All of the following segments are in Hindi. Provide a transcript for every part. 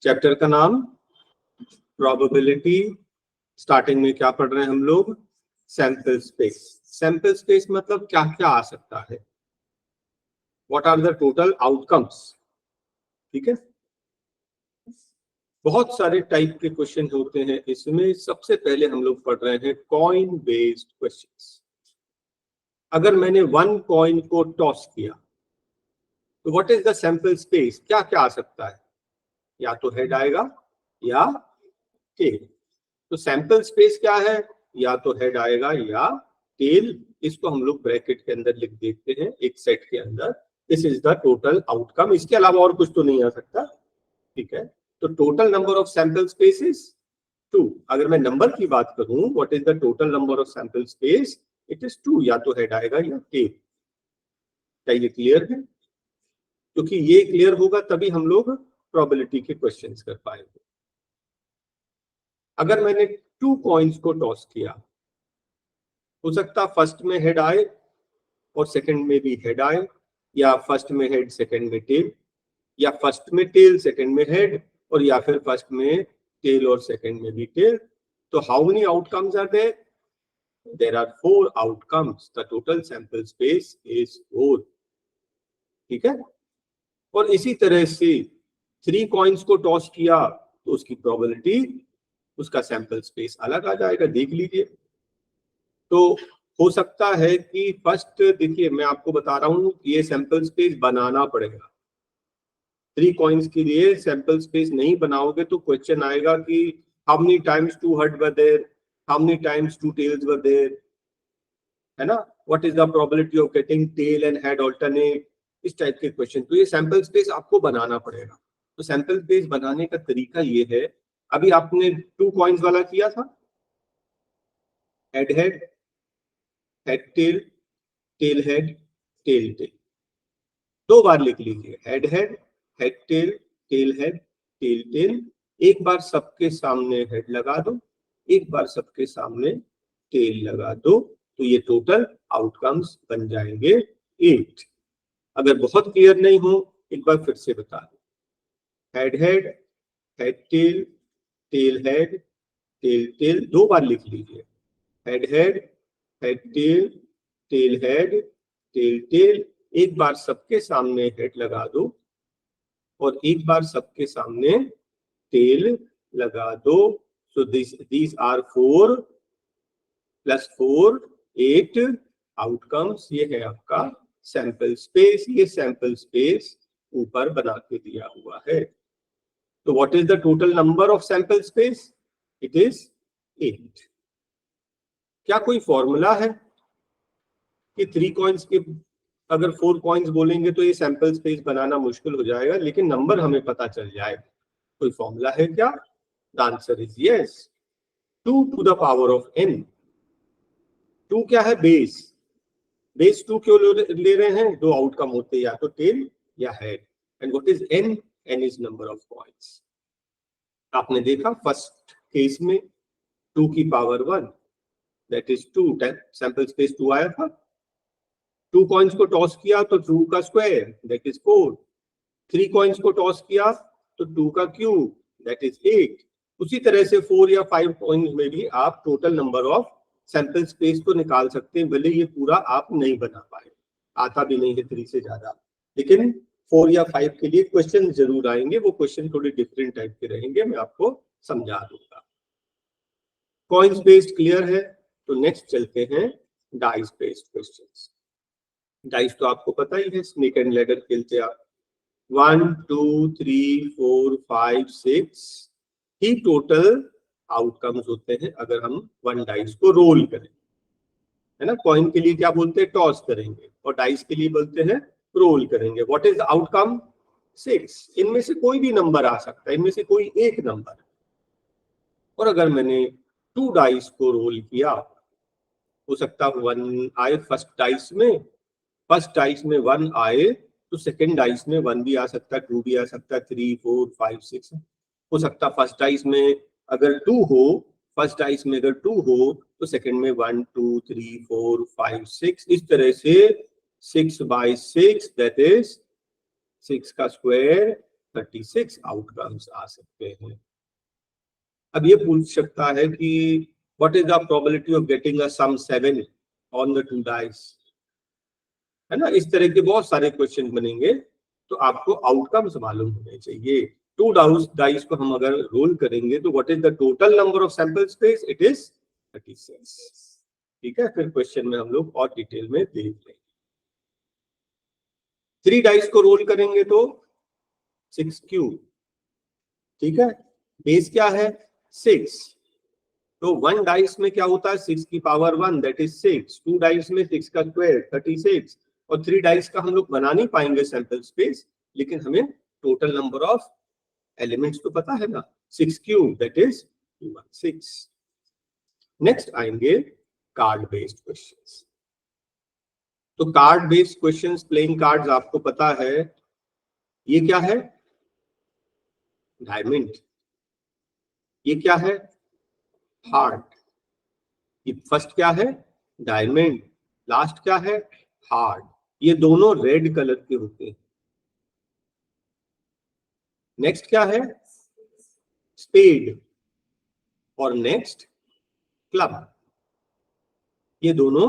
चैप्टर का नाम प्रोबेबिलिटी। स्टार्टिंग में क्या पढ़ रहे हैं हम लोग? Sample space. सैंपल स्पेस मतलब क्या क्या आ सकता है, what are the total outcomes. ठीक है, बहुत सारे टाइप के क्वेश्चन होते हैं इसमें। सबसे पहले हम लोग पढ़ रहे हैं कॉइन बेस्ड क्वेश्चंस। अगर मैंने 1 कॉइन को टॉस किया तो what is the sample space? क्या क्या आ सकता है? या तो हेड आएगा या टेल। तो सैंपल स्पेस क्या है? या तो हेड आएगा या टेल। इसको हम लोग ब्रैकेट के अंदर लिख देते हैं एक सेट के अंदर। This is the total outcome. इसके अलावा और कुछ तो नहीं आ सकता। ठीक है, तो total number of sample spaces 2। अगर मैं नंबर की बात करूं, what is the total number of sample space? It is 2। या तो हेड आएगा या टेल। क्या ये क्लियर है? क्योंकि ये क्लियर होगा तभी हम लोग प्रोबेबिलिटी के क्वेश्चंस कर पाएंगे। अगर मैंने 2 कॉइन्स को टॉस किया, हो सकता फर्स्ट में हेड आए और सेकंड में भी हेड आए, या फर्स्ट में हेड सेकंड में टेल, या फर्स्ट में टेल सेकंड में हेड, और या फिर फर्स्ट में टेल और सेकंड में भी टेल। तो how many outcomes are there? There are 4 outcomes. The total sample space is 4। ठीक है, और इसी तरह से 3 कॉइन्स को टॉस किया तो उसकी प्रोबेबिलिटी, उसका सैंपल स्पेस अलग आ जाएगा। देख लीजिए। तो हो सकता है कि फर्स्ट, देखिए मैं आपको बता रहा हूं, ये सैंपल स्पेस बनाना पड़ेगा। 3 कॉइन्स के लिए सैंपल स्पेस नहीं बनाओगे तो क्वेश्चन आएगा कि how many times 2 head were there, how many times 2 tails were there, है ना? What is the probability of getting tail and head alternate? इस टाइप के क्वेश्चन। तो ये सैंपल स्पेस आपको बनाना पड़ेगा। तो सैंपल स्पेस बनाने का तरीका ये है, अभी आपने 2 कॉइन्स वाला किया था, head head, head tail, tail head, tail tail. 2 बार लिख लीजिए, head head, head tail, tail head, tail tail. एक बार सबके सामने हेड लगा दो, एक बार सबके सामने टेल लगा दो, तो ये टोटल आउटकम्स बन जाएंगे 8। अगर बहुत क्लियर नहीं हो, एक बार फिर से बता दो। Head head, head tail, tail head, tail tail. 2 बार लिख लीजिए, head head, head tail, tail head, tail tail. एक बार सबके सामने हेड लगा दो और एक बार सबके सामने टेल लगा दो। सो these are 4 + 4 8 आउटकम्स। ये है आपका सैंपल स्पेस। ये सैंपल स्पेस ऊपर बना के दिया हुआ है। तो what is the total number of sample space? It is 8। क्या कोई फॉर्मूला है कि 3 कॉइन्स के अगर 4 कॉइन्स बोलेंगे तो ये सैंपल स्पेस बनाना मुश्किल हो जाएगा, लेकिन नंबर हमें पता चल जाएगा? कोई फॉर्मूला है क्या? The answer is yes, 2 to the power of n। 2 क्या है? बेस। बेस 2 क्यों ले रहे हैं? 2 आउटकम होते हैं, या तो टेल या head. And what is n? n is number of coins. आपने देखा फर्स्ट केस में 2 की power 1, that is 2। Sample space 2 आया था। 2 कॉइन्स को टॉस किया तो 2 का स्क्वायर, दैट इज 4। 3 कॉइन्स को टॉस किया तो 2 का क्यूब, दैट इज 8। उसी तरह से 4 या 5 कॉइन्स में भी आप total number of sample space को निकाल सकते हैं। भले ये पूरा आप नहीं बना पाए, आता भी नहीं है 3 से ज्यादा, लेकिन 4 या 5 के लिए क्वेश्चन जरूर आएंगे। वो क्वेश्चन थोड़े डिफरेंट टाइप के रहेंगे, मैं आपको समझा दूंगा। कॉइन्स बेस्ड क्लियर है? तो नेक्स्ट चलते हैं डाइस बेस्ड क्वेश्चंस। डाइस तो आपको पता ही है, स्नेक एंड लैडर खेलते आप। 1 2 3 4 5 6 ही टोटल आउटकम्स होते हैं अगर हम 1 डाइस को रोल करें, है ना? कॉइन के लिए क्या बोलते हैं? टॉस करेंगे। और डाइस के लिए बोलते हैं रोल करेंगे। What is outcome? 6। इनमें से कोई भी नंबर आ सकता है, इनमें से कोई एक नंबर। और अगर मैंने 2 डाइस को रोल किया, हो सकता 1 आए फर्स्ट डाइस में, फर्स्ट डाइस में 1 आए तो सेकंड डाइस में 1 भी आ सकता है, 2 भी आ सकता है, 3 4 5 6 हो सकता। फर्स्ट डाइस में अगर 2 हो, फर्स्ट डाइस में अगर 2 हो तो सेकंड में 1 2 3 4 5 6। इस तरह से 6 by 6 दैट इज 6 का स्क्वायर 36 आउटकम्स आ सकते हैं। अब ये पूछ सकता है कि what is the probability of getting a sum 7 on the 2 dice, है ना। इस तरह के बहुत सारे क्वेश्चन बनेंगे, तो आपको आउटकम्स मालूम होने चाहिए। 2 डाइस को हम अगर रोल करेंगे तो what is the total number of sample space, it is 36। ठीक है, फिर क्वेश्चन में हम लोग और डिटेल में देख लेंगे। 3 डाइस को रोल करेंगे तो 6 क्यूब, ठीक है, बेस क्या है 6, तो 1 डाइस में क्या होता है 6 की पावर 1 दैट इज 6, 2 डाइस में 6 का स्क्वायर 36, और 3 डाइस का हम लोग बना नहीं पाएंगे सैंपल स्पेस, लेकिन हमें टोटल नंबर ऑफ एलिमेंट्स तो पता है ना, 6 क्यूब दैट इज 216। नेक्स्ट आएंगे कार्ड बेस्ड क्वेश्चंस। तो card based questions, playing cards आपको पता है, ये क्या है डायमंड, ये क्या है हार्ट, ये फर्स्ट क्या है डायमंड, लास्ट क्या है हार्ट, ये दोनों रेड कलर के होते हैं। नेक्स्ट क्या है स्पेड, और नेक्स्ट क्लब, ये दोनों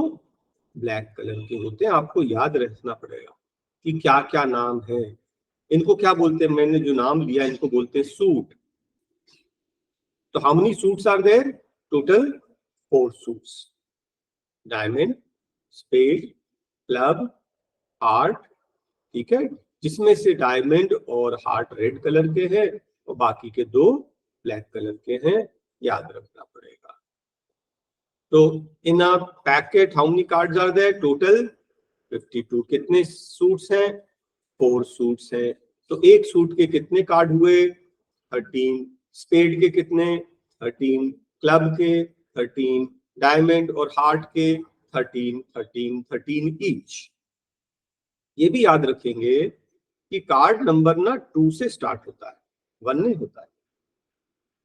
ब्लैक कलर के होते हैं। आपको याद रखना पड़ेगा कि क्या क्या नाम है, इनको क्या बोलते हैं, मैंने जो नाम लिया इनको बोलते हैं सूट। तो how many suits are there, total 4 suits, diamond, spade, club, heart, ठीक है, जिसमें से डायमंड और हार्ट रेड कलर के हैं और बाकी के 2 ब्लैक कलर के हैं, याद रखना पड़ेगा। तो in a packet how many cards are there, total 52। कितने सूट्स हैं 4 सूट्स हैं, तो एक सूट के कितने कार्ड हुए 13, स्पेड के कितने 13, क्लब के 13, डायमंड और हार्ट के 13 13 13 ईच। ये भी याद रखेंगे कि कार्ड नंबर ना 2 से स्टार्ट होता है, 1 नहीं होता है,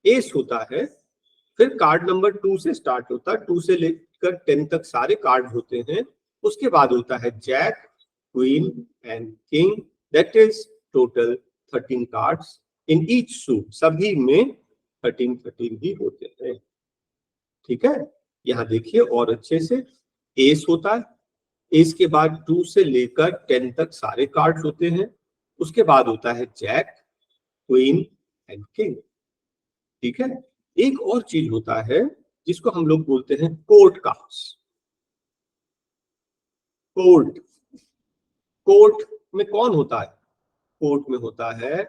एस होता है, फिर कार्ड नंबर 2 से स्टार्ट होता है, 2 से लेकर 10 तक सारे कार्ड होते हैं, उसके बाद होता है jack, queen and king, that is total 13 cards in each suit, सभी में 13 13 ही होते हैं। ठीक है, यहाँ देखिए और अच्छे से, एस होता है, एस के बाद 2 से लेकर 10 तक सारे कार्ड्स होते हैं, उसके बाद होता है जैक, क्वीन एंड किंग। ठीक है, एक और चीज होता है जिसको हम लोग बोलते हैं कोर्ट कार्ड्स। कोर्ट, कोर्ट में कौन होता है, कोर्ट में होता है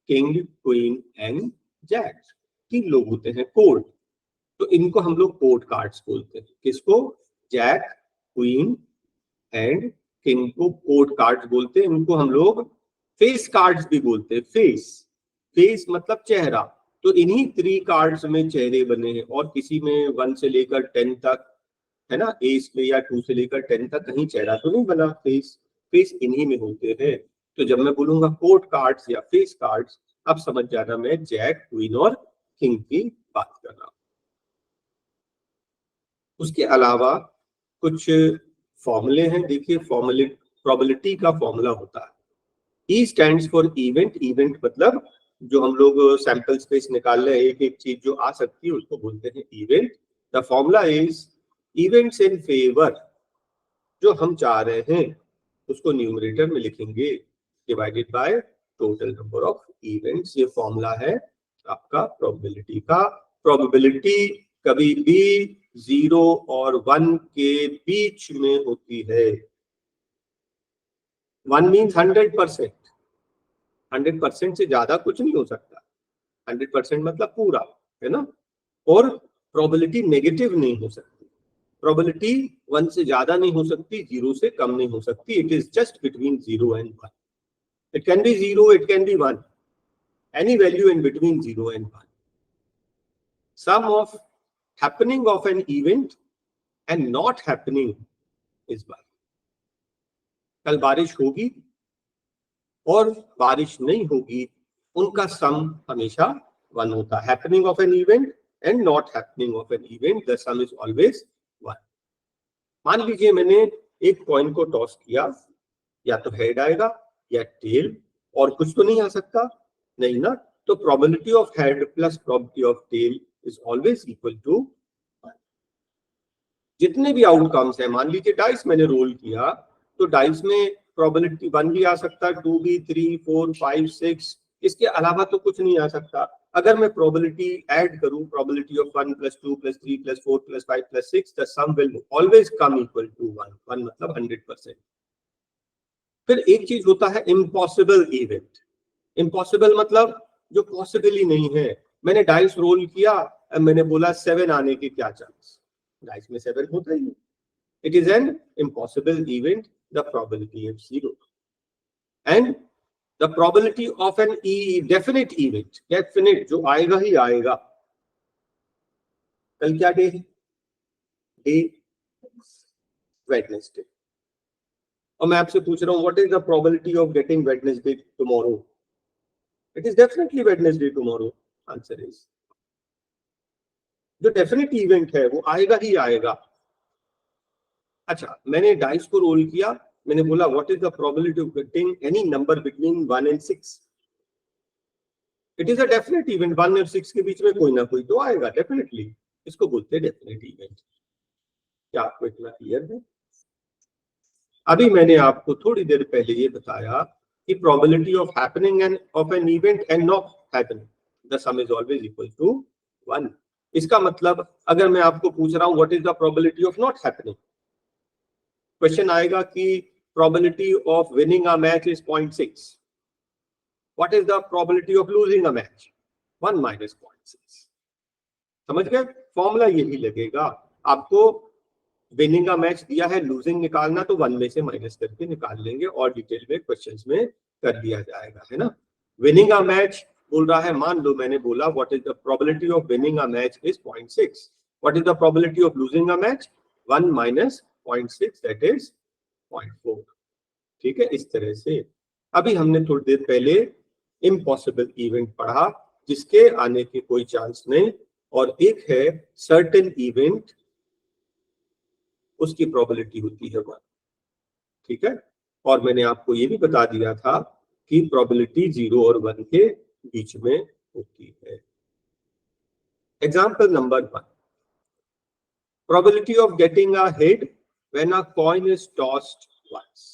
किंग, क्वीन एंड जैक, 3 लोग होते हैं कोर्ट, तो इनको हम लोग कोर्ट कार्ड्स बोलते हैं। किसको, जैक, क्वीन एंड किंग को कोर्ट कार्ड्स बोलते हैं। इनको हम लोग फेस कार्ड्स भी बोलते हैं, फेस, फेस मतलब चेहरा, तो इन्हीं 3 कार्ड्स में चेहरे बने हैं, और किसी में 1 से लेकर 10 तक, है ना, एस में या 2 से लेकर 10 तक कहीं चेहरा तो नहीं बना, फेस, फेस इन्हीं में होते हैं। तो जब मैं बोलूंगा कोर्ट कार्ड्स या फेस कार्ड्स, अब समझ जाना मैं जैक, क्वीन और किंग की बात कर रहा हूं। उसके अलावा कुछ फॉर्मूले हैं, देखिए प्रोबेबिलिटी का फॉर्मूला होता है, ई स्टैंड्स फॉर इवेंट, इवेंट मतलब जो हम लोग सैंपल स्पेस निकाल रहे हैं, एक एक चीज जो आ सकती है उसको बोलते हैं event. The formula is events in favour, जो हम चाह रहे हैं उसको न्यूमरेटर में लिखेंगे divided by total number of events. ये फॉर्मूला है आपका प्रोबेबिलिटी का। प्रोबेबिलिटी कभी भी 0 और 1 के बीच में होती है। 1 मीन्स 100%, 100% से ज्यादा कुछ नहीं हो सकता, 100% मतलब पूरा, है ना। और प्रोबेबिलिटी नेगेटिव नहीं हो सकती, प्रोबेबिलिटी 1 से ज्यादा नहीं हो सकती, 0 से कम नहीं हो सकती, it is just between 0 and 1। It can be 0, it can be 1, any value in between 0 and 1। Sum of happening of an event and not happening is 1। कल बारिश होगी और बारिश नहीं होगी, उनका सम हमेशा 1 होता है। Happening of an event and not happening of an event, the sum is always 1। मान लीजिए मैंने एक कॉइन को टॉस किया, या तो हेड आएगा या टेल, और कुछ तो नहीं आ सकता, नहीं ना। तो probability of head plus probability of tail is always equal to, जितने भी आउटकम्स है, मान लीजिए डाइस मैंने रोल किया, तो डाइस में प्रोबेबिलिटी 1 भी आ सकता है, 2 भी, 3, 4, 5, 6, इसके अलावा तो कुछ नहीं आ सकता। अगर मैं प्रोबेबिलिटी ऐड करूं, probability of 1 + 2 + 3 + 4 + 5 + 6, the sum will always come equal to 1। 1 मतलब 100%। फिर एक चीज होता है इम्पॉसिबल इवेंट। इम्पॉसिबल मतलब जो पॉसिबल ही नहीं है। मैंने डाइस रोल किया, मैंने बोला 7 आने के क्या चांस, डाइस में 7 होता ही नहीं। It is an impossible event. The probability is 0. And the probability of an definite event, definite जो आएगा ही आएगा। कल क्या डे है? Day Wednesday. और मैं आपसे पूछ रहा हूँ what is the probability of getting Wednesday tomorrow? It is definitely Wednesday tomorrow. Answer is, जो डेफिनेट इवेंट है वो आएगा ही आएगा। अच्छा, मैंने डाइस को रोल किया, मैंने बोला what is the probability of getting any number between 1 and 6? It is a definite event, 1 और 6 के बीच में कोई ना कोई तो आएगा डेफिनेटली, इसको बोलते हैं डेफिनेट इवेंट। क्या आपको इतना क्लियर है? अभी मैंने आपको थोड़ी देर पहले ये बताया कि probability of happening and of an event and not happening, the sum is always equal to 1। इसका मतलब अगर मैं आपको पूछ रहा हूं what is the probability of not happening, question आएगा कि probability of winning a match is 0.6, what is the probability of losing a match? 1 - 0.6। समझ गए? फॉर्मूला यही लगेगा। आपको विनिंग का मैच दिया है, लूजिंग निकालना, तो 1 में से माइनस करके निकाल लेंगे और डिटेल में क्वेश्चंस में कर दिया जाएगा, है ना। विनिंग का मैच बोल रहा है, मान लो मैंने बोला what is the probability of winning a match is 0.6, what is the probability of losing a match? 1 - 0.6 that is 0.4। ठीक है, इस तरह से। अभी हमने थोड़ी देर पहले इम्पॉसिबल इवेंट पढ़ा जिसके आने के कोई चांस नहीं, और एक है सर्टेन इवेंट, उसकी प्रोबेबिलिटी होती है 1। ठीक है, और मैंने आपको ये भी बता दिया था कि प्रोबेबिलिटी 0 और 1 के बीच में होती है। Example number 1, probability of getting a head when a coin is tossed once.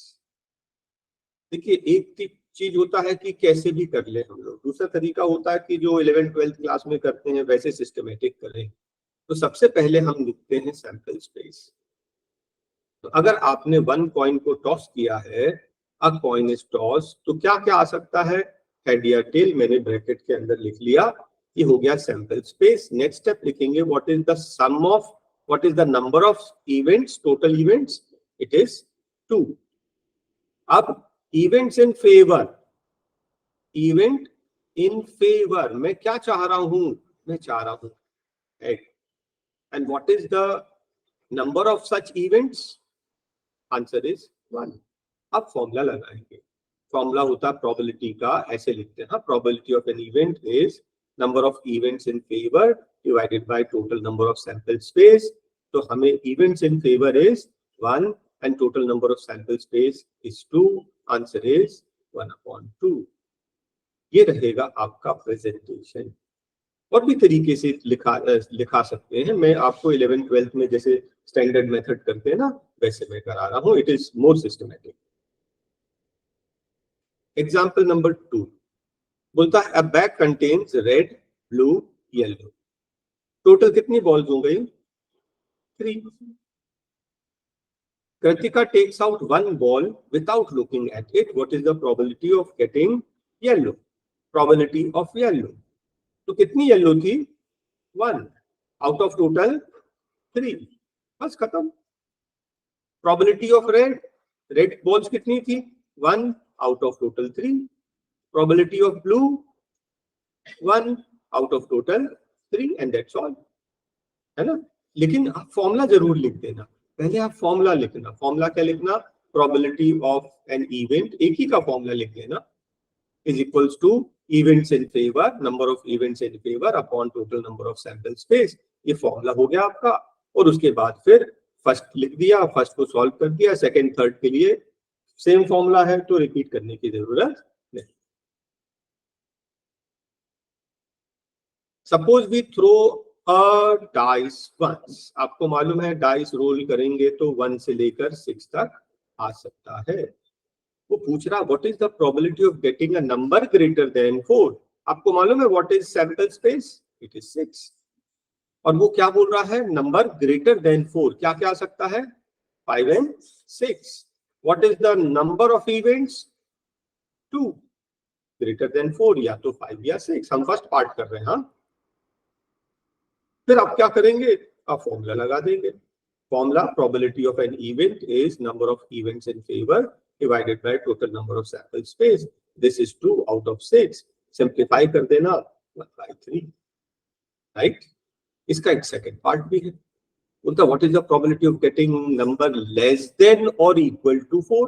देखिए, एक चीज होता है कि कैसे भी कर ले हम लोग, दूसरा तरीका होता है कि जो 11th-12th क्लास में करते हैं वैसे सिस्टमेटिक करें। तो सबसे पहले हम लिखते हैं सैंपल स्पेस। तो अगर आपने 1 कॉइन को टॉस किया है, अ कॉइन इज टॉस, तो क्या क्या आ सकता है? हेड या टेल, मैंने ब्रैकेट के अंदर लिख लिया, ये हो गया सैंपल स्पेस। नेक्स्ट स्टेप लिखेंगे what is the sum of, what is the number of events, total events, it is 2। अब events in favour, event in favour, मैं क्या चाह रहा हूं? मैं चाह रहा हूं head, and what is the number of such events? Answer is 1। अब फॉर्मूला लगाएंगे। फॉर्मूला होता है प्रोबेबिलिटी का, ऐसे लिखते हैं, probability of an event is number of events in favour divided by total number of sample space. तो हमें events in favour is 1 and total number of sample space is 2। Answer is 1/2। ये रहेगा आपका प्रेजेंटेशन। और भी तरीके से लिखा सकते हैं, मैं आपको 11th-12th में जैसे स्टैंडर्ड मेथड करते हैं ना, वैसे मैं करा रहा हूं, it is more systematic. Example number 2 बोलता है, a bag contains red, blue, yellow. Total कितनी बॉल्स हो गई? 3। Kritika takes out 1 ball without looking at it, what is the probability of getting yellow? Probability of yellow, तो कितनी येलो थी? 1 आउट ऑफ टोटल 3, बस खत्म। Probability of red, red balls कितनी थी? 1 out of total 3। Probability of blue 1 out of total 3, and that's all, है ना। लेकिन आप फॉर्मूला जरूर लिख देना, पहले आप फॉर्मूला लिखना। फॉर्मूला क्या लिखना? प्रोबेबिलिटी ऑफ एन इवेंट, एक ही का फॉर्मूला लिख लेना, is equals to events in favour, number of events in favour upon total number of sample space. ये फॉर्मूला हो गया आपका। और उसके बाद फिर फर्स्ट लिख दिया, फर्स्ट को सॉल्व कर दिया, सेकंड थर्ड के लिए सेम फॉर्मूला है तो रिपीट करने की जरूरत नहीं। Suppose we throw a dice once, आपको मालूम है डाइस रोल करेंगे तो 1 से लेकर 6 तक आ सकता है। वो पूछ रहा what is the probability of getting a number greater than 4। आपको मालूम है what is sample space, it is 6। और वो क्या बोल रहा है, नंबर ग्रेटर देन 4, क्या क्या आ सकता है, 5 and 6। What is the number of events, 2 greater then 4, या तो 5 या 6। हम फर्स्ट पार्ट कर रहे हैं। हाँ, फिर आप क्या करेंगे, आप फॉर्मूला लगा देंगे। Formula, probability of an event is number of events in favour divided by total number of sample space, this is 2 out of 6। Simplify कर देना 1/3, राइट। इसका एक सेकंड पार्ट भी है, बोलता what is the probability of getting number less than और इक्वल टू 4।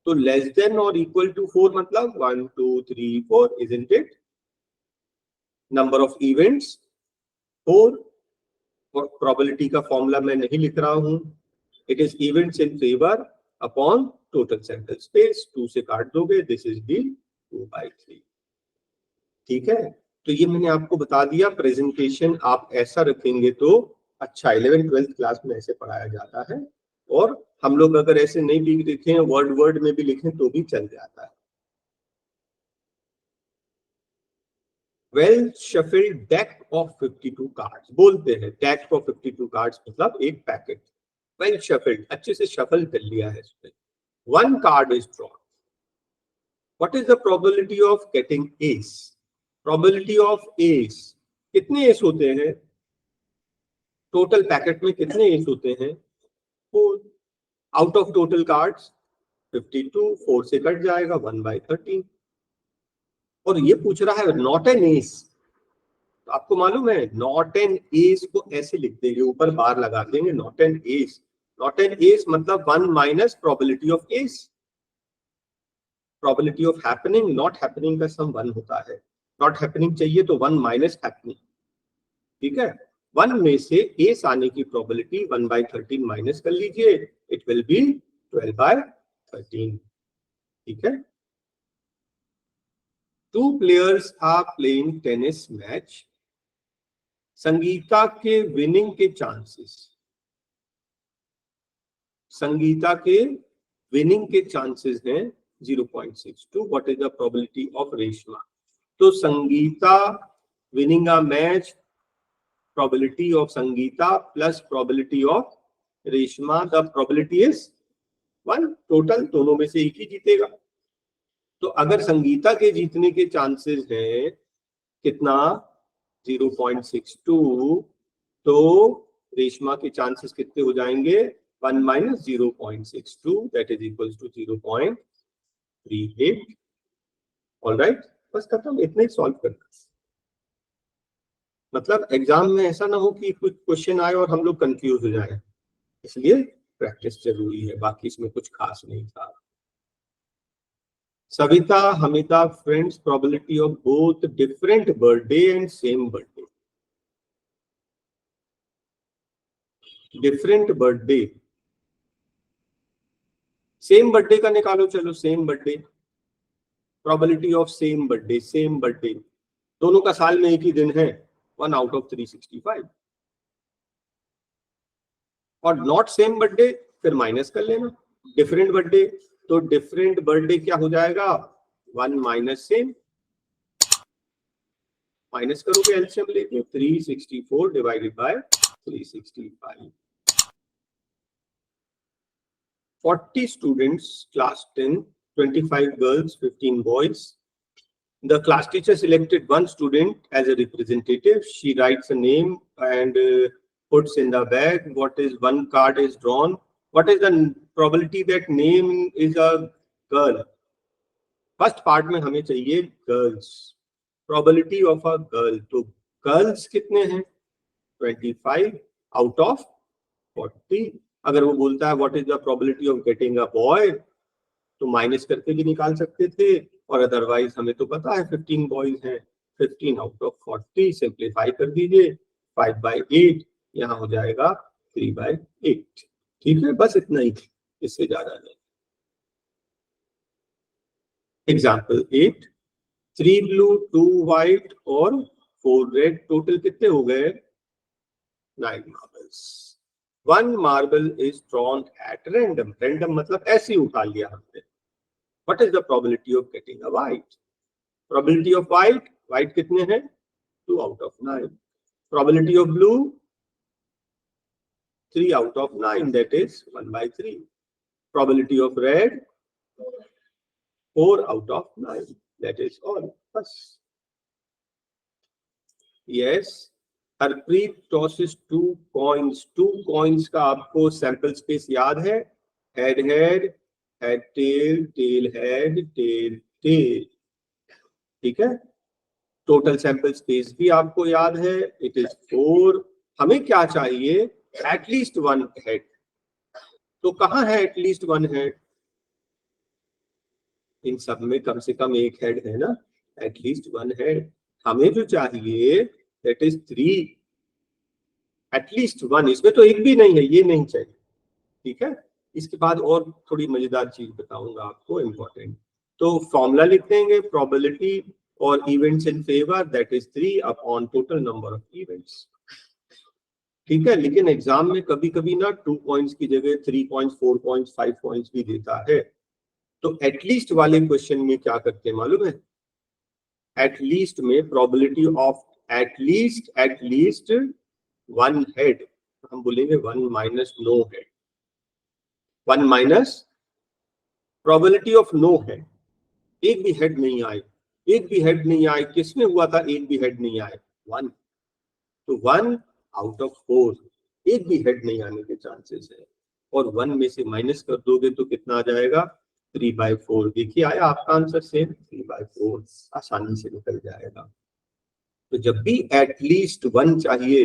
तो लेस देन और इक्वल टू 4 मतलब 1 2 3 4, isn't it. Number of events 4, और प्रोबेबिलिटी का फॉर्मूला मैं नहीं लिख रहा हूं, it is events in favour upon total sample space. 2 से काट दोगे, दिस इज दी 2/3। ठीक है, तो ये मैंने आपको बता दिया। प्रेजेंटेशन आप ऐसा रखेंगे तो अच्छा, 11th-12th क्लास में ऐसे पढ़ाया जाता है। और हम लोग अगर ऐसे नहीं भी लिखें, वर्ड वर्ड में भी लिखें तो भी चल जाता है। Well shuffled deck of 52 cards, बोलते हैं डेक ऑफ 52 कार्ड्स मतलब एक पैकेट। वेल शफल्ड, अच्छे से शफल कर लिया है इसमें। One card is drawn, what is the probability of getting S. Probability of S, कितने एस होते हैं टोटल पैकेट में, कितने एस होते हैं, 4। आउट ऑफ टोटल कार्ड्स 52, 4 से कट जाएगा 1/13। और ये पूछ रहा है नॉट एन एस, तो आपको मालूम है नॉट एन एस को ऐसे लिख देंगे, ऊपर बार लगा देंगे, not an S. Not an S मतलब 1 minus probability of S. Probability of happening, not happening का सम 1 होता है। नॉट हैपनिंग चाहिए तो 1 माइनस हैपनिंग, ठीक है। 1 में से एस आने की प्रोबेबिलिटी 1/13 माइनस कर लीजिए, इट विल बी 12/13, ठीक है। 2 players are playing tennis match, Sangeeta के विनिंग के चांसेस, संगीता के विनिंग के चांसेस हैं 0.62। What is the probability of Reshma. तो Sangeeta winning a match, probability of Sangeeta plus probability of Reshma, the probability is 1। Total दोनों में से एक ही जीतेगा। तो अगर संगीता के जीतने के चांसेस हैं कितना, 0.62, तो रेशमा के चांसेस कितने हो जाएंगे, 1 minus 0.62, that is equal to 0.38। Alright, बस खत्म, इतना ही सॉल्व करना। मतलब एग्जाम में ऐसा ना हो कि कुछ क्वेश्चन आए और हम लोग कंफ्यूज हो जाए, इसलिए प्रैक्टिस जरूरी है, बाकी इसमें कुछ खास नहीं था। Savita Hamita friends, probability of both different birthday and same birthday. Different birthday, same birthday का निकालो, चलो same birthday, probability of same birthday, same birthday दोनों का साल में एक ही दिन है, 1 आउट ऑफ 365। और नॉट सेम बर्थडे फिर माइनस कर लेना, डिफरेंट बर्थडे, तो डिफरेंट बर्थडे क्या हो जाएगा, 1 माइनस सेम, माइनस करोगे एलसीएम लेके 364 divided by 365। 40 students, class 10, 25 girls, 15 boys. The class teacher selected one student as a representative. She writes a name and puts in the bag. What is one card is drawn? What is the probability that name is a girl? First part में हमें चाहिए girls. Probability of a girl. तो girls कितने हैं? 25 out of 40. अगर वो बोलता है what is the probability of getting a boy, तो माइनस करके भी निकाल सकते थे, और अदरवाइज हमें तो पता है 15 बॉयज हैं, 15 आउट ऑफ 40, सिंप्लीफाई कर दीजिए, 5/8, यहाँ हो जाएगा 3/8। ठीक है, बस इतना ही, इससे ज्यादा नहीं। एग्जाम्पल 8, 3 ब्लू 2 व्हाइट और 4 रेड, टोटल कितने हो गए? 9 marbles. 1 marble is throne at random, random मतलब ऐसे ही उठा लिया हमने। What is the probability of getting a white? Probability of white, white कितने हैं? 2 out of 9। Probability of blue 3 out of 9, that is 1/3. Probability of red 4 out of 9, that is all. बस। Yes, Harpreet tosses 2 coins. 2 coins का आपको सैंपल स्पेस याद है? Head head, head tail, tail head, tail tail. ठीक है, टोटल सैंपल स्पेस भी आपको याद है, इट इज 4। हमें क्या चाहिए? At least 1 head. तो कहां है एटलीस्ट 1 हेड? इन सब में कम से कम एक हेड है ना, एटलीस्ट 1 हेड। हमें जो चाहिए दैट इज 3, एटलीस्ट 1। इसमें तो एक भी नहीं है, ये नहीं चाहिए। ठीक है, इसके बाद और थोड़ी मजेदार चीज बताऊंगा आपको, इंपॉर्टेंट। तो फॉर्मूला लिख देंगे, प्रोबेबिलिटी और events in favour that is 3 upon total number of events. ठीक है, लेकिन एग्जाम में कभी कभी ना 2 पॉइंट्स की जगह 3 पॉइंट्स, 4 पॉइंट्स, 5 पॉइंट्स भी देता है। तो एटलीस्ट वाले क्वेश्चन में क्या करते हैं मालूम है? एटलीस्ट में प्रोबेबिलिटी ऑफ एटलीस्ट 1 हेड, हम बोलेंगे 1 minus no head. 1 minus probability of no head, एक भी हेड नहीं आए, एक भी हेड नहीं आए। किसमें हुआ था एक भी हेड नहीं आए? 1। तो 1 आउट ऑफ 4, एक भी हेड नहीं आने के चांसेस है। और 1 में से माइनस कर दोगे तो कितना आ जाएगा? 3/4। देखिए आया आपका आंसर सेम, 3/4 आसानी से निकल जाएगा। तो जब भी एटलीस्ट 1 चाहिए,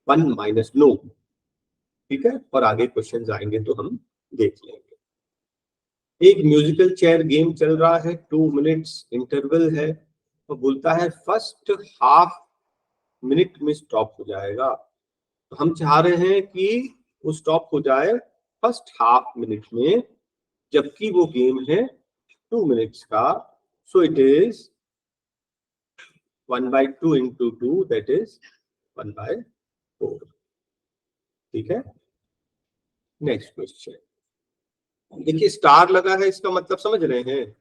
1 माइनस नो। ठीक है, और आगे क्वेश्चन आएंगे तो हम देख लेंगे। एक म्यूजिकल चेयर गेम चल रहा है, 2 मिनट्स इंटरवल है, और बोलता है फर्स्ट हाफ मिनट में स्टॉप हो जाएगा। तो हम चाह रहे हैं कि वो स्टॉप हो जाए फर्स्ट हाफ मिनट में, जबकि वो गेम है 2 मिनट्स का। So it is 1/2 into 2, that is 1/4। ठीक है, नेक्स्ट क्वेश्चन। देखिए स्टार लगा है, इसका मतलब समझ रहे हैं?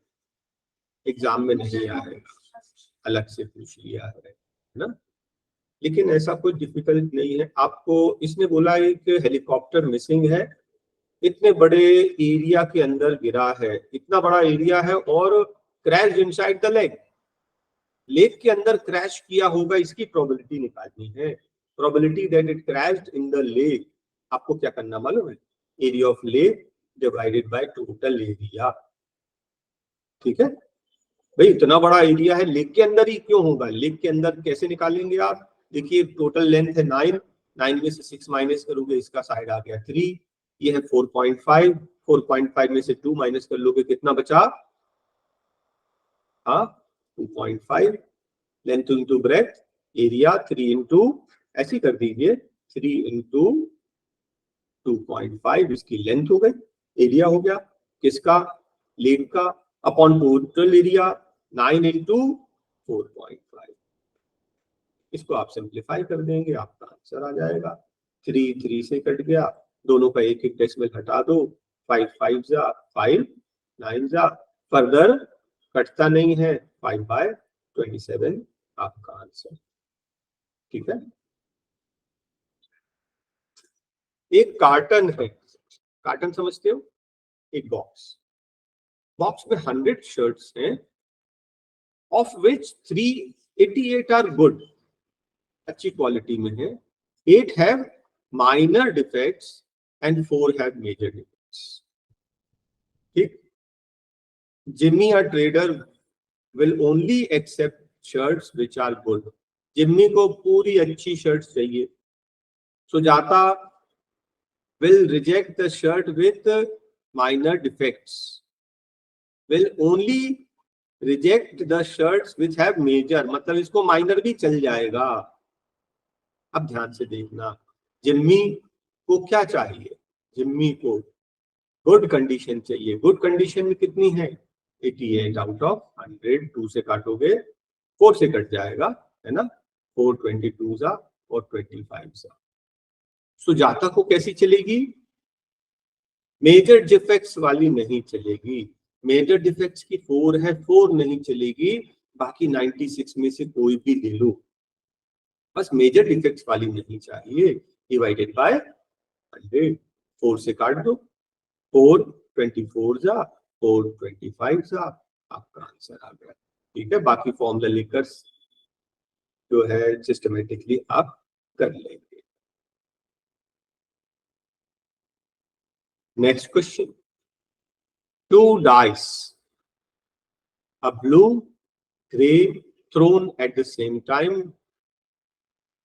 एग्जाम में नहीं आएगा, अलग से पूछ लिया है ना। लेकिन ऐसा कोई डिफिकल्ट नहीं है आपको। इसने बोला एक हेलीकॉप्टर मिसिंग है, इतने बड़े एरिया के अंदर गिरा है, इतना बड़ा एरिया है, और crash inside the lake, lake के अंदर क्रैश किया होगा, इसकी प्रोबेबिलिटी निकालनी है। Probability that it crashed in the lake, आपको क्या करना मालूम है? Area of lake divided by total area. ठीक है भाई, इतना बड़ा एरिया है, लेक के अंदर ही क्यों होगा? लेक के अंदर कैसे निकालेंगे आप? देखिए टोटल लेंथ है 9, 9 में से 6 माइनस करोगे, इसका साइड आ गया 3, ये है 4.5, 4.5 में से 2 माइनस कर लोगे, कितना बचा? हाँ 2.5। Length into breadth, area 3 into, ऐसी कर दीजिए 3 इंटू 2.5, इसकी लेंथ हो गई, एरिया हो गया किसका? लेक का, अपॉन टोटल एरिया 9 इंटू 4.5। इसको आप सिंप्लीफाई कर देंगे, आपका आंसर आ जाएगा। 3 3 से कट गया, दोनों का एक एक डेसिमल हटा दो, 5 5 जा 5, 9 जा, फर्दर कटता नहीं है, 5/27 आपका आंसर। ठीक है, एक कार्टन है, कार्टन समझते हो? एक बॉक्स, बॉक्स में 100 शर्ट्स हैं, ऑफ विच 388 आर गुड, अच्छी क्वालिटी में है, 8 have minor defects and 4 have major defects. ठीक, Jimmy a trader will only accept shirts which are good. Jimmy को पूरी अच्छी शर्ट्स चाहिए। Sujata will reject the shirt with minor defects, will only reject the shirts which have major, मतलब इसको माइनर भी चल जाएगा। अब ध्यान से देखना, जिम्मी को क्या चाहिए? जिम्मी को गुड कंडीशन चाहिए। गुड कंडीशन में कितनी है? 88 आउट ऑफ 100। 2 से काटोगे 4 से कट जाएगा, है ना। 422 और 25 सो जाता को कैसी चलेगी? मेजर डिफेक्ट्स वाली नहीं चलेगी। मेजर डिफेक्ट्स की 4 है, 4 नहीं चलेगी, बाकी 96 में से कोई भी ले लो, बस मेजर डिफेक्ट्स वाली नहीं चाहिए। डिवाइडेड बाय 100, 4 से काट दो, 4 24 4 25 आपका आंसर आ गया। ठीक है, बाकी फॉर्मूला लेकर जो है सिस्टमेटिकली आप कर लेंगे। Next question, 2 dice, a blue, gray thrown at the same time.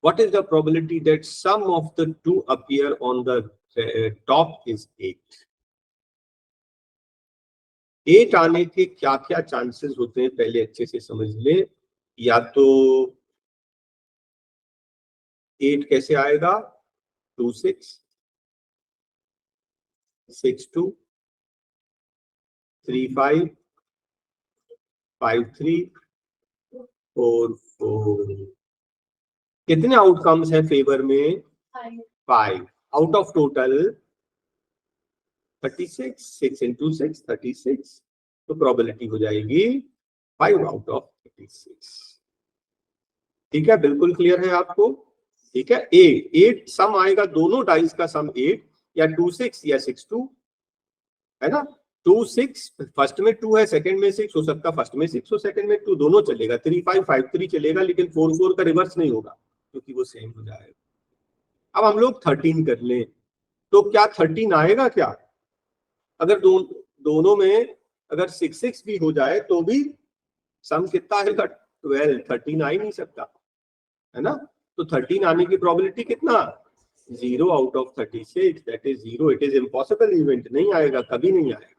What is the probability that sum of the two appear on the top is 8? 8 आने के क्या क्या चांसेस होते हैं पहले अच्छे से समझ ले। या तो 8 कैसे आएगा? 2 6 6 2 3 5 5 3 4 4। कितने आउटकम्स हैं फेवर में? 5 आउट ऑफ टोटल 36, 6 into 6 36, तो प्रोबेबिलिटी हो जाएगी 5 आउट ऑफ 36। ठीक है, बिल्कुल क्लियर है आपको? ठीक है, 8 सम आएगा, दोनों डाइस का सम 8, या 2 6 या 6 2, है ना। 2 6 फर्स्ट में 2 है, सेकंड में 6 हो सकता, फर्स्ट में 6 हो सेकंड में 2, दोनों चलेगा। 3 5 5 3 चलेगा, लेकिन 4 4 का रिवर्स नहीं होगा क्योंकि वो सेम हो जाएगा। अब हम लोग 13 कर लें, तो क्या 13 आएगा क्या? अगर दोनों में अगर 6 6 भी हो जाए तो भी सम कितना आएगा? 12। 13 आ ही नहीं सकता, है ना। तो 13 आने की प्रोबेबिलिटी कितना? 0 out of 36, that is 0। It is impossible event, नहीं आएगा, कभी नहीं आएगा।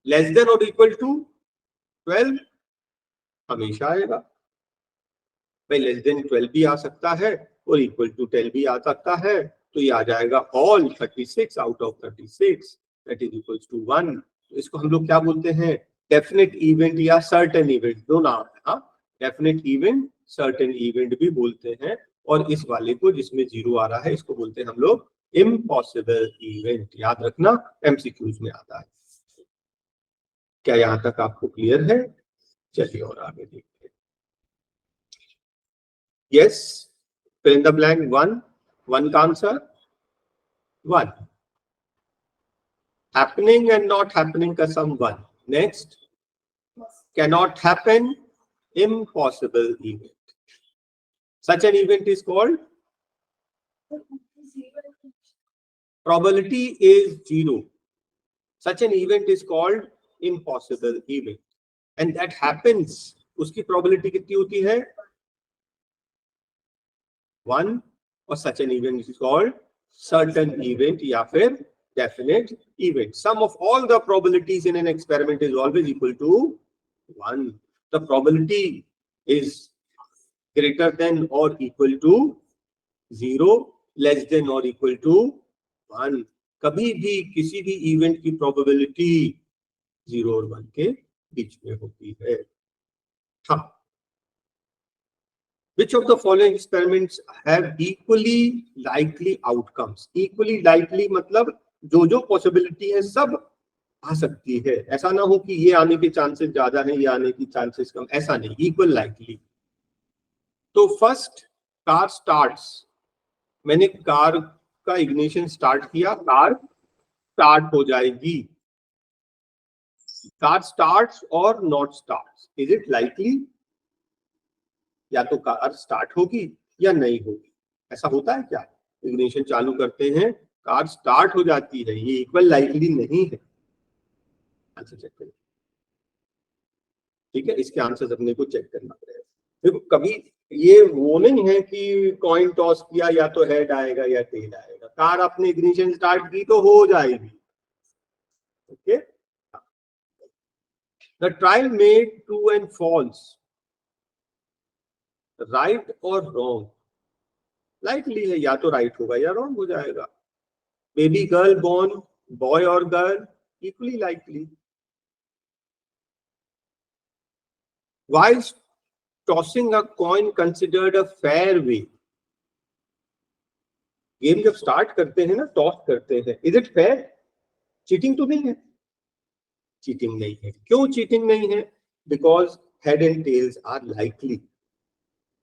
लेस देन और इक्वल टू 12 हमेशा आएगा भाई। लेस देन 12 भी आ सकता है और इक्वल टू 10 भी आ सकता है, तो ये आ जाएगा all 36 out of 36, that is equals to 1। तो इसको हम लोग क्या बोलते हैं? डेफिनेट इवेंट या सर्टेन इवेंट, दो नाम है। हाँ, डेफिनेट इवेंट, सर्टेन इवेंट भी बोलते हैं। और इस वाले को जिसमें 0 आ रहा है, इसको बोलते हैं हम लोग इम्पॉसिबल इवेंट। याद रखना, एमसीक्यूज में आता है। क्या यहां तक आपको क्लियर है? चलिए और आगे देखते हैं। Yes, fill in the blank। 1 का answer 1। Happening and not happening का सम 1। Next, cannot happen, impossible event. Such an event is called, probability is 0. Such an event is called impossible event, and that happens, उसकी probability कितनी होती है? 1। और such an event is called certain event या फिर definite event. Sum of all the probabilities in an experiment is always equal to 1. The probability is greater than or equal to 0, less than or equal to 1. कभी भी किसी भी इवेंट की प्रोबेबिलिटी 0 और 1 के बीच में होती है। हाँ, which of the following experiments have equally likely outcomes? Equally likely मतलब जो पॉसिबिलिटी है सब आ सकती है। ऐसा ना हो कि ये आने के चांसेस ज्यादा है, ये आने की चांसेस कम, ऐसा नहीं, इक्वल लाइकली। तो फर्स्ट, कार स्टार्ट्स, मैंने कार का इग्निशन स्टार्ट किया, कार स्टार्ट हो जाएगी। कार स्टार्ट्स और not starts, is it likely? या तो कार स्टार्ट होगी या नहीं होगी। ऐसा होता है क्या? इग्निशन चालू करते हैं, कार स्टार्ट हो जाती है, ये इक्वल लाइकली नहीं है। आंसर चेक करें। ठीक है, इसके आंसर अपने को चेक करना पड़ेगा। देखो, कभी ये वो नहीं है कि कॉइन टॉस किया या तो हेड आएगा या टेल आएगा। कार आपने इग्निशन स्टार्ट की तो हो जाएगी। Okay, the trial made true and false, right और रॉन्ग। लाइकली है, या तो राइट होगा या रॉन्ग हो जाएगा। बेबी गर्ल बोर्न, बॉय और girl, equally likely. Why tossing a coin considered a fair way? Game जब स्टार्ट करते हैं ना, टॉस करते हैं, इज इट फेयर? चीटिंग तो नहीं है? चीटिंग नहीं है। क्यों चीटिंग नहीं है? Because head and tails are likely.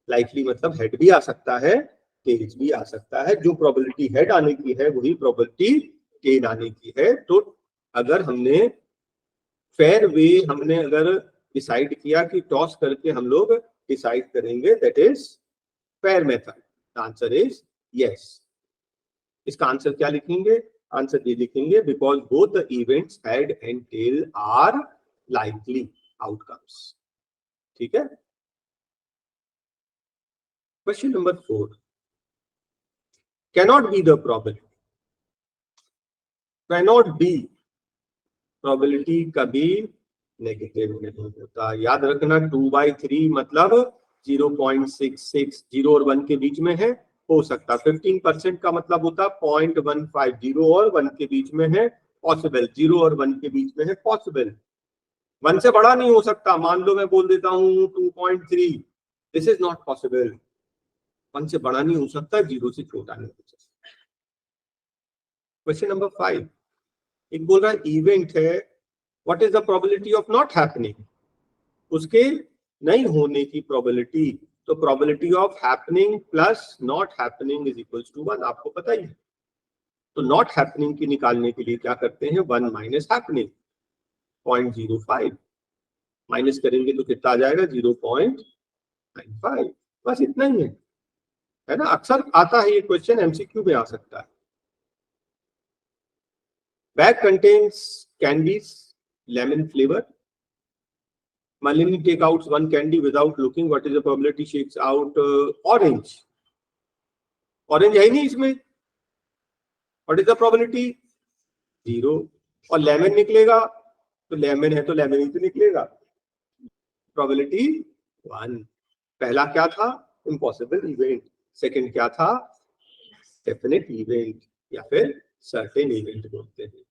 Likely मतलब हेड भी आ सकता है, टेल्स भी आ सकता है। जो प्रोबेबिलिटी हेड आने की है वही प्रोबेबिलिटी टेल आने की है। तो अगर हमने फेयर वे हमने अगर डिसाइड किया कि टॉस करके हम लोग डिसाइड करेंगे, that is fair method. Answer is yes. इसका आंसर क्या लिखेंगे? आंसर ये लिखेंगे, because both the events head and tail are likely outcomes. ठीक है। Question number 4, cannot be the probability. Cannot be, probability कभी नेगेटिव नहीं होता। याद रखना 2/3 मतलब 0.66, 0 और 1 के बीच में है, हो सकता। 15% का मतलब होता 0.15, 0 और 1 के बीच में है, पॉसिबल। 0 और 1 के बीच में है, पॉसिबल। 1 से बड़ा नहीं हो सकता। मान लो मैं बोल देता हूं 2.3, दिस इज नॉट पॉसिबल। 1 से बड़ा नहीं हो सकता, 0 से छोटा नहीं हो सकता। क्वेश्चन नंबर 5, एक बोल रहा है इवेंट है, what is the probability of not happening? उसके नहीं होने की प्रोबेबिलिटी। तो probability of happening plus not happening is equals to 1, आपको पता ही है। तो नॉट हैपनिंग की निकालने के लिए क्या करते हैं? 1 माइनस हैपनिंग, 0.05 माइनस करेंगे तो कितना आ जाएगा? 0.95। बस इतना ही है ना। अक्सर आता है ये क्वेश्चन, एमसीक्यू में आ सकता है। Bag contains candies lemon flavour. Malini take out one candy without looking. What is the probability she takes out orange? Orange है ही नहीं इसमें. What is the probability? 0. और लेमन निकलेगा तो लेमन है तो लेमन ही तो निकलेगा. Probability 1. पहला क्या था? Impossible event. सेकंड क्या था? Definite event या फिर certain event बोलते हैं.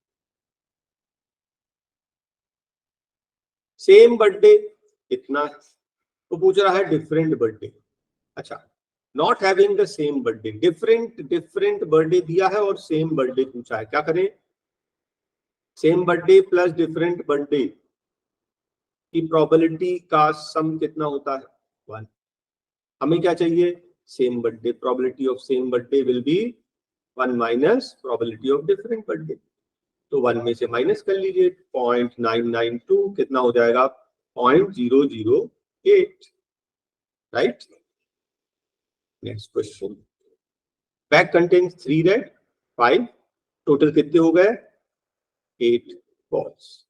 सेम बर्थडे इतना, तो पूछ रहा है डिफरेंट बर्थडे. अच्छा, not having the same birthday, different birthday दिया है और सेम बर्थडे पूछा है. क्या करें? Same birthday plus different birthday की प्रोबेबिलिटी का सम कितना होता है? 1. हमें क्या चाहिए? Same birthday. Probability of same birthday will be 1 minus probability of different birthday. तो 1 में से माइनस कर लीजिए. 0.992 कितना हो जाएगा? 0.008. Right. Next question. Bag contains 3 red 5, total कितने हो गए? 8 balls.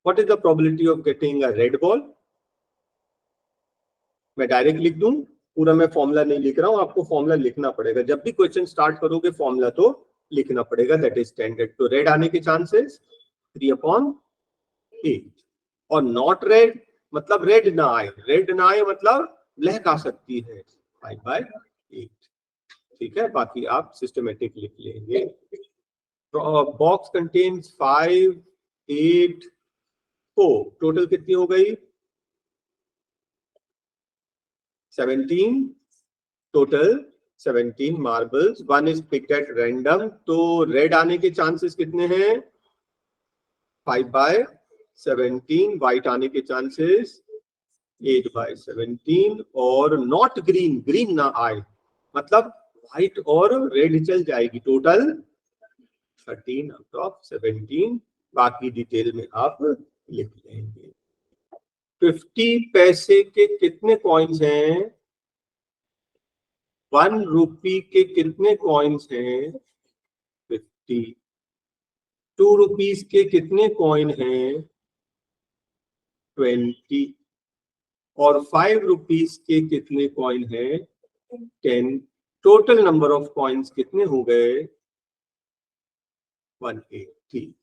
What is the probability of getting a red ball? मैं डायरेक्ट लिख दूं, पूरा मैं फॉर्मूला नहीं लिख रहा हूं, आपको फॉर्मूला लिखना पड़ेगा. जब भी क्वेश्चन स्टार्ट करोगे फॉर्मूला तो लिखना पड़ेगा. That is standard. तो रेड आने के चांसेस 3/8. और नॉट रेड मतलब रेड ना आए. रेड ना आए मतलब ब्लैक आ सकती है, 5/8. ठीक है, बाकी आप सिस्टमेटिक लिख लेंगे. बॉक्स कंटेन्स 5, 8, 4, टोटल कितनी हो गई? 17. Total 17 marbles. 1 is picked at random. तो रेड आने के चांसेस कितने हैं? 5/17. व्हाइट आने के चांसेस 8/17. और नॉट ग्रीन, ग्रीन ना आए मतलब व्हाइट और रेड चल जाएगी. Total 13 out of 17. बाकी डिटेल में आप लिख लेंगे. 50 पैसे के कितने कॉइन्स हैं? 1 रुपी के कितने कॉइन्स हैं? 50. 2 रुपीज के कितने कॉइन हैं? 20. और 5 रुपीज के कितने कॉइन हैं? 10. टोटल नंबर ऑफ कॉइन्स कितने हो गए? 180.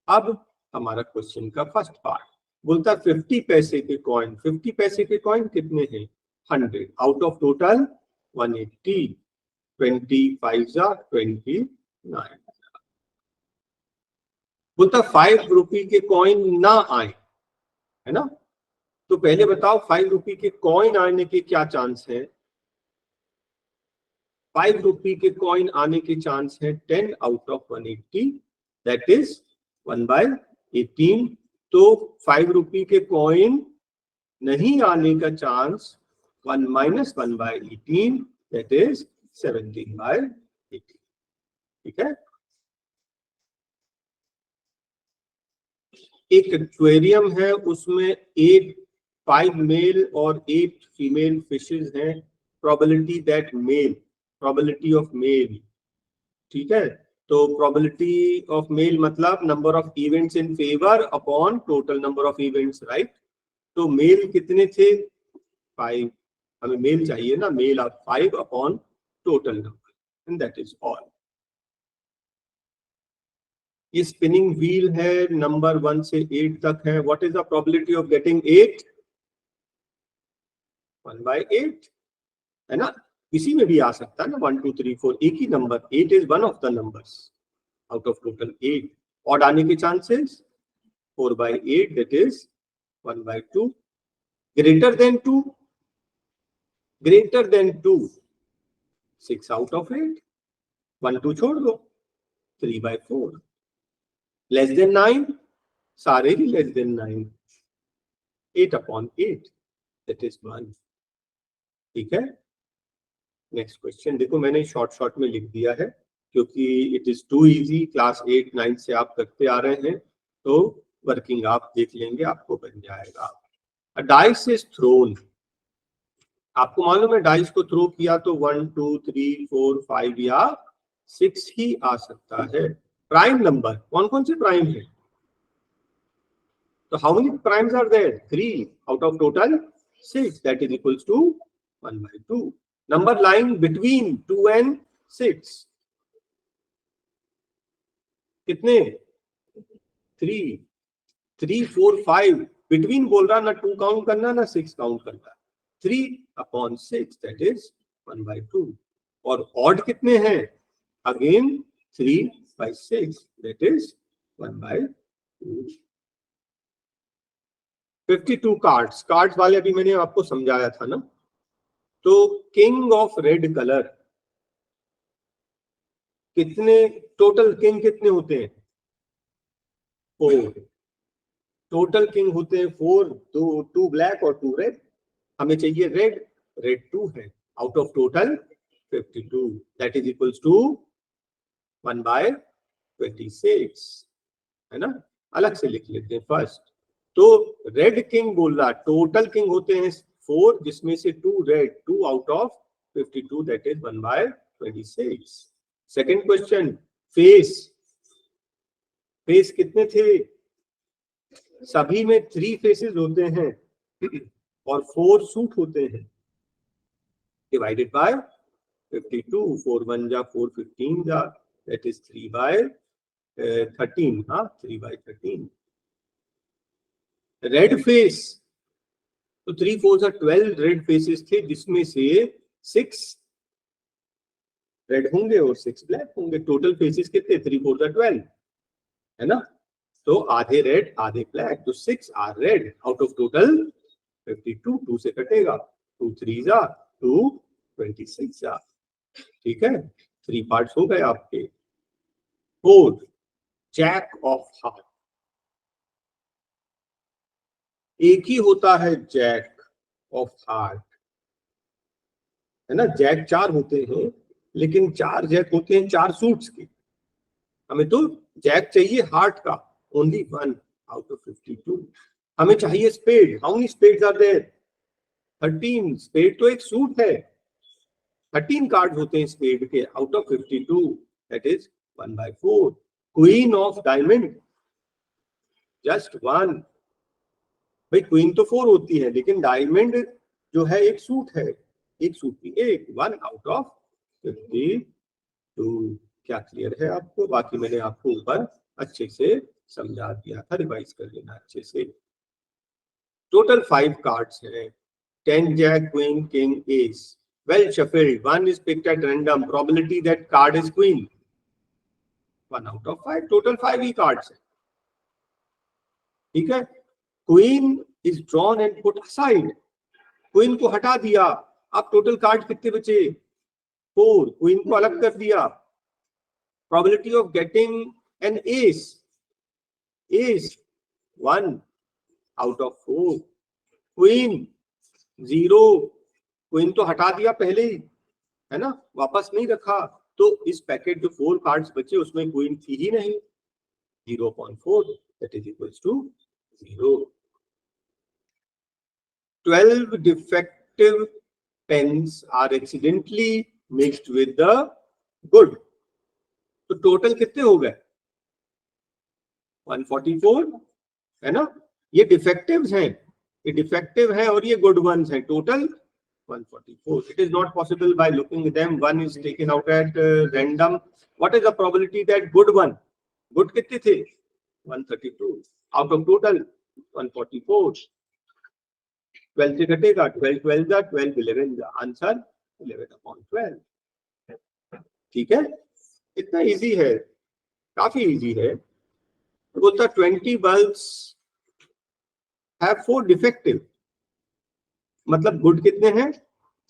अब हमारा क्वेश्चन का फर्स्ट पार्ट बोलता 50 पैसे के कॉइन. 50 पैसे के कॉइन कितने हैं? 100 आउट ऑफ टोटल 180. 25 29. बोलता 5 रुपी के कॉइन ना आए, है ना. तो पहले बताओ 5 रुपए के कॉइन आने के क्या चांस है? 5 रुपए के कॉइन आने के चांस है 10 आउट ऑफ 180, दैट इज 1/18। तो 5 रुपए के कॉइन नहीं आने का चांस 1 - 1/18, दैट इज 17/18। ठीक है। एक एक्वेरियम है, उसमें 5 मेल और 8 फीमेल फिशेज हैं। प्रोबेबिलिटी ऑफ मेल, ठीक है। तो प्रोबेबिलिटी ऑफ मेल मतलब number of events in favour upon total number of events, right. तो मेल कितने थे? 5। हमें मेल चाहिए ना, male of 5 upon total number, and that is all. ये स्पिनिंग व्हील है, नंबर 1 से 8 तक है। What is the probability of getting 8? 1/8, है ना। किसी में भी आ सकता है ना, 1 2 3 4, एक ही नंबर। 8 is one of the numbers out of total 8। Odd आने के chances 4/8, that is 1/2। Greater than 2, greater than 2, 6 out of 8, 1 2 छोड़ दो, 3/4। लेस देन 9, सारे ही लेस देन 9, 8/8, दैट इज 1। ठीक है। नेक्स्ट क्वेश्चन देखो, मैंने शॉर्ट में लिख दिया है क्योंकि it is too easy. Class 8 9 से आप करते आ रहे हैं, तो वर्किंग आप देख लेंगे, आपको बन जाएगा। अ डाइस इज थ्रोन। आपको मालूम है डाइस को थ्रो किया तो 1 2 3 4 5 या 6 ही आ सकता है। प्राइम नंबर कौन कौन से प्राइम है? तो how many primes are there? 3 out of total 6, that is equals to 1/2। Number line between 2 and 6 कितने? 3 3 4 5। बिटवीन बोल रहा ना 2 काउंट करना ना 6 काउंट करना। 3/6, दैट इज 1/2। और ऑड कितने हैं? Again 3/6, that is 1/2। 52 cards. Cards वाले अभी मैंने आपको समझाया था ना। तो किंग ऑफ रेड कलर कितने? टोटल किंग कितने होते हैं? 4। टोटल किंग होते हैं 4, 2 ब्लैक और 2 रेड। हमें चाहिए रेड, रेड 2 है out of total 52, that is equals to 1/26, है ना। अलग से लिख लेते हैं फर्स्ट। तो रेड किंग बोल रहा, टोटल किंग होते हैं 4, जिसमें से 2 red, 2 out of 52, that is 1/26। Second question, face. Face कितने थे? सभी में 3 फेसेस होते हैं और 4 सूट होते हैं। डिवाइडेड बाय 52, 4 1 जा 4 15 जा, दैट इज 3/13। हाँ, 3/13। रेड फेस, तो 3 4 जा 12 रेड फेसेस थे, जिसमें से 6 रेड होंगे और 6 ब्लैक होंगे। टोटल फेसेस कितने? 3 4 जा 12, है ना। तो आधे रेड आधे ब्लैक, तो 6 are red out of total 52। 2 से कटेगा, 2 3 जा 2, 26 जा। ठीक है, 3 पार्ट्स हो गए आपके। 4, जैक ऑफ हार्ट। एक ही होता है जैक ऑफ हार्ट, है ना। जैक 4 होते हैं, लेकिन 4 जैक होते हैं 4 सूट्स के। हमें तो जैक चाहिए हार्ट का, ओनली 1 आउट ऑफ 52। हमें चाहिए spade. How many spades are there? 13। Spade तो एक सूट है, 13 कार्ड होते हैं स्पेड के out of 52, that is 1/4। Queen of diamond, just 1। भाई क्वीन तो 4 होती है, लेकिन डायमंड जो है एक सूट है, एक सूट की एक, 1 आउट ऑफ 52। क्या क्लियर है आपको? बाकी मैंने आपको ऊपर अच्छे से समझा दिया था, रिवाइज कर लेना अच्छे से। टोटल 5 कार्ड्स हैं, 10 jack queen king ace. Well shuffled, 1 is picked at random. Probability that card is queen, 1 out of 5. Total 5 he cards है। ठीक है, queen is drawn and put aside. Queen को हटा दिया, अब टोटल कार्ड कितने बचे? 4. क्वीन को अलग कर दिया. Probability of getting an ace is 1 out of 4. Queen 0, queen तो हटा दिया पहले ही, है ना, वापस नहीं रखा, तो इस पैकेट जो 4 कार्ड्स बचे उसमें क्वीन थी ही नहीं. 0.4, that is equals to 0. 12 defective pens are accidentally mixed with the good. तो टोटल कितने हो गए? 144, है ना. ये डिफेक्टिव्स हैं, ये डिफेक्टिव है और ये गुड वंस हैं. Total 144. It is not possible by looking at them. One is taken out at random. What is the probability that good one? Good कितने थे? 132 out of total 144. 12 से कटेगा, 12 12 जा 12 11 जा, आंसर 11/12. ठीक है, इतना इजी है, काफी इजी है. तो बोलता 20 bulbs have 4 defective, मतलब गुड कितने हैं?